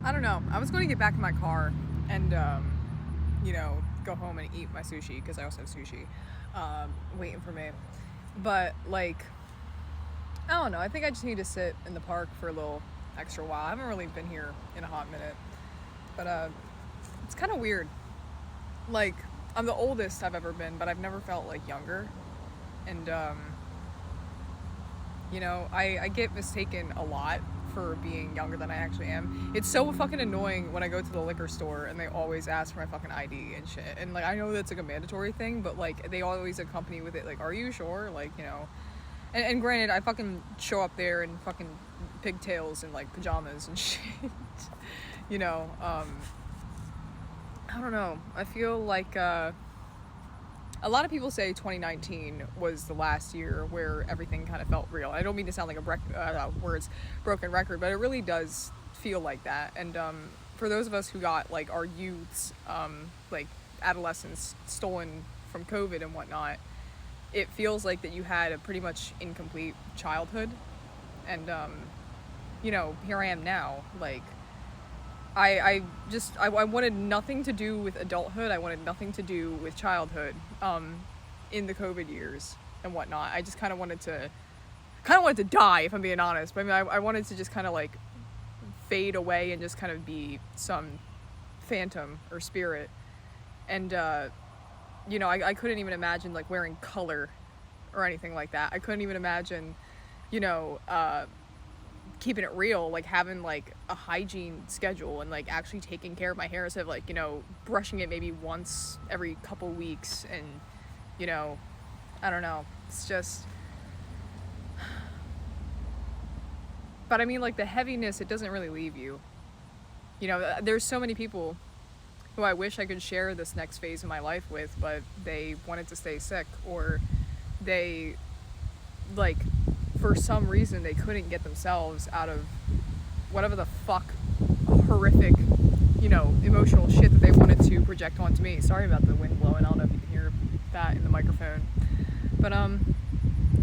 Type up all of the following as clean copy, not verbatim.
I don't know. I was going to get back in my car and, go home and eat my sushi because I also have sushi waiting for me. But, like, I don't know. I think I just need to sit in the park for a little extra while. I haven't really been here in a hot minute. But it's kind of weird. Like, I'm the oldest I've ever been, but I've never felt, like, younger. And, I get mistaken a lot for being younger than I actually am. It's so fucking annoying when I go to the liquor store and they always ask for my fucking ID and shit. And like I know that's like a mandatory thing, but like they always accompany with it like, are you sure? Like, and granted, I fucking show up there in fucking pigtails and like pajamas and shit. you know, um, I don't know. I feel like a lot of people say 2019 was the last year where everything kind of felt real. I don't mean to sound like a broken record, but it really does feel like that. And for those of us who got like our youths, like adolescence stolen from COVID and whatnot, it feels like that you had a pretty much incomplete childhood. And here I am now, like I wanted nothing to do with adulthood. I wanted nothing to do with childhood in the COVID years and whatnot. I just kind of wanted to die, if I'm being honest. But I mean, I wanted to just kind of like fade away and just kind of be some phantom or spirit. And, I couldn't even imagine like wearing color or anything like that. I couldn't even imagine, keeping it real, like having like a hygiene schedule and like actually taking care of my hair instead of like, brushing it maybe once every couple weeks. And, I don't know. It's just, but I mean like the heaviness, it doesn't really leave you. There's so many people who I wish I could share this next phase of my life with, but they wanted to stay sick, or they like for some reason they couldn't get themselves out of whatever the fuck horrific, emotional shit that they wanted to project onto me. Sorry about the wind blowing. I don't know if you can hear that in the microphone. But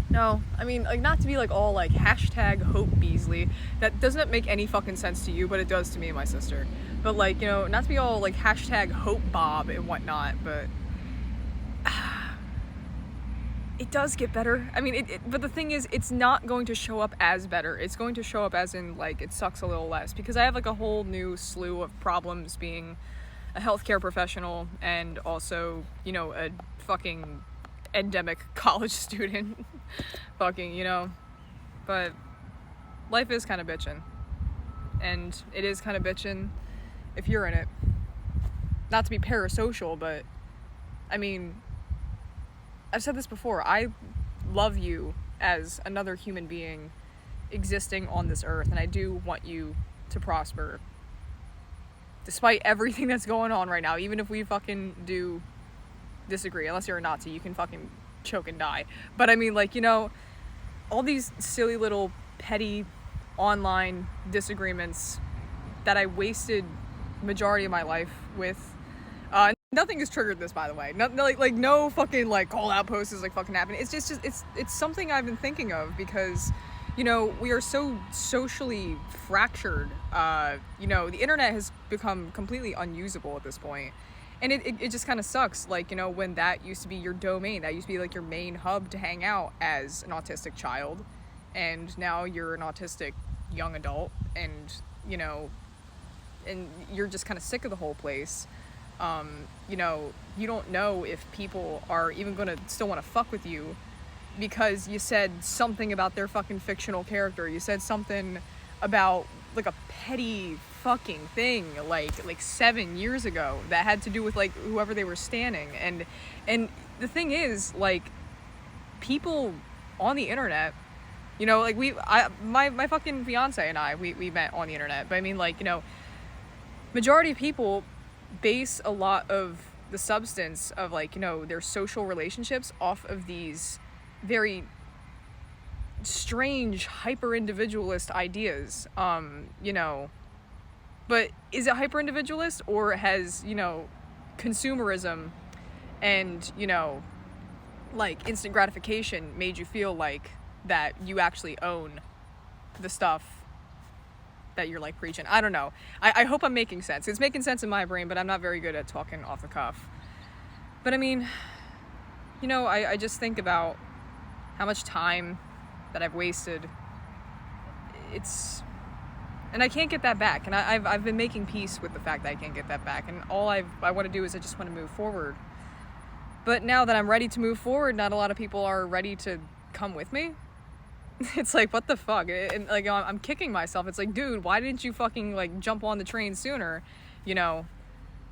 no, I mean, like, not to be like all like hashtag Hope Beasley. That doesn't make any fucking sense to you, but it does to me and my sister. But like, not to be all like hashtag Hope Bob and whatnot, but it does get better. I mean, but the thing is, it's not going to show up as better. It's going to show up as in, like, it sucks a little less. Because I have, like, a whole new slew of problems being a healthcare professional and also, a fucking endemic college student. But life is kind of bitchin'. And it is kind of bitchin' if you're in it. Not to be parasocial, but, I mean, I've said this before, I love you as another human being existing on this earth, and I do want you to prosper. Despite everything that's going on right now, even if we fucking do disagree, unless you're a Nazi, you can fucking choke and die. But I mean, like, all these silly little petty online disagreements that I wasted majority of my life with. Nothing has triggered this, by the way. No fucking like call out posts is like fucking happening. It's just it's something I've been thinking of because, we are so socially fractured. The internet has become completely unusable at this point. And it just kind of sucks. Like, when that used to be your domain, that used to be like your main hub to hang out as an autistic child. And now you're an autistic young adult and, and you're just kind of sick of the whole place. You don't know if people are even going to still want to fuck with you because you said something about their fucking fictional character. You said something about like a petty fucking thing like 7 years ago that had to do with like whoever they were standing. And the thing is, like, people on the internet, like my fucking fiance and I, we met on the internet. But I mean, like, majority of people base a lot of the substance of like, their social relationships off of these very strange hyper individualist ideas. But is it hyper individualist, or has, consumerism and, like instant gratification made you feel like that you actually own the stuff that you're like preaching. I don't know. I hope I'm making sense. It's making sense in my brain, but I'm not very good at talking off the cuff. But I mean, you know, I just think about how much time that I've wasted. And I can't get that back. And I've been making peace with the fact that I can't get that back. And all I want to do is I just want to move forward. But now that I'm ready to move forward, not a lot of people are ready to come with me. It's like, what the fuck? And like, I'm kicking myself. It's like, dude, why didn't you fucking like jump on the train sooner? You know?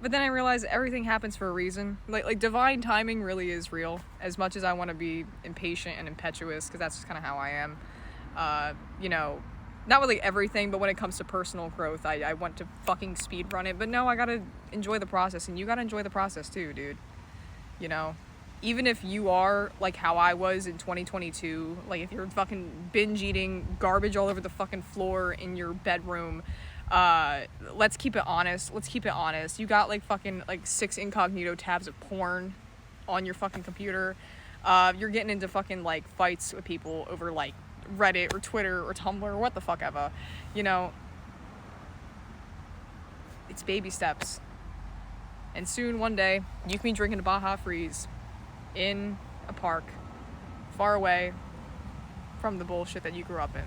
But then I realized everything happens for a reason. Like divine timing really is real. As much as I want to be impatient and impetuous, because that's just kind of how I am. You know, not really everything, but when it comes to personal growth, I want to fucking speed run it. But no, I gotta enjoy the process, and you gotta enjoy the process too, dude. You know? Even if you are like how I was in 2022, like if you're fucking binge eating garbage all over the fucking floor in your bedroom, let's keep it honest. You got like fucking like 6 incognito tabs of porn on your fucking computer. You're getting into fucking like fights with people over like Reddit or Twitter or Tumblr or what the fuck ever. You know, it's baby steps. And soon, one day, you can be drinking a Baja Freeze in a park far away from the bullshit that you grew up in.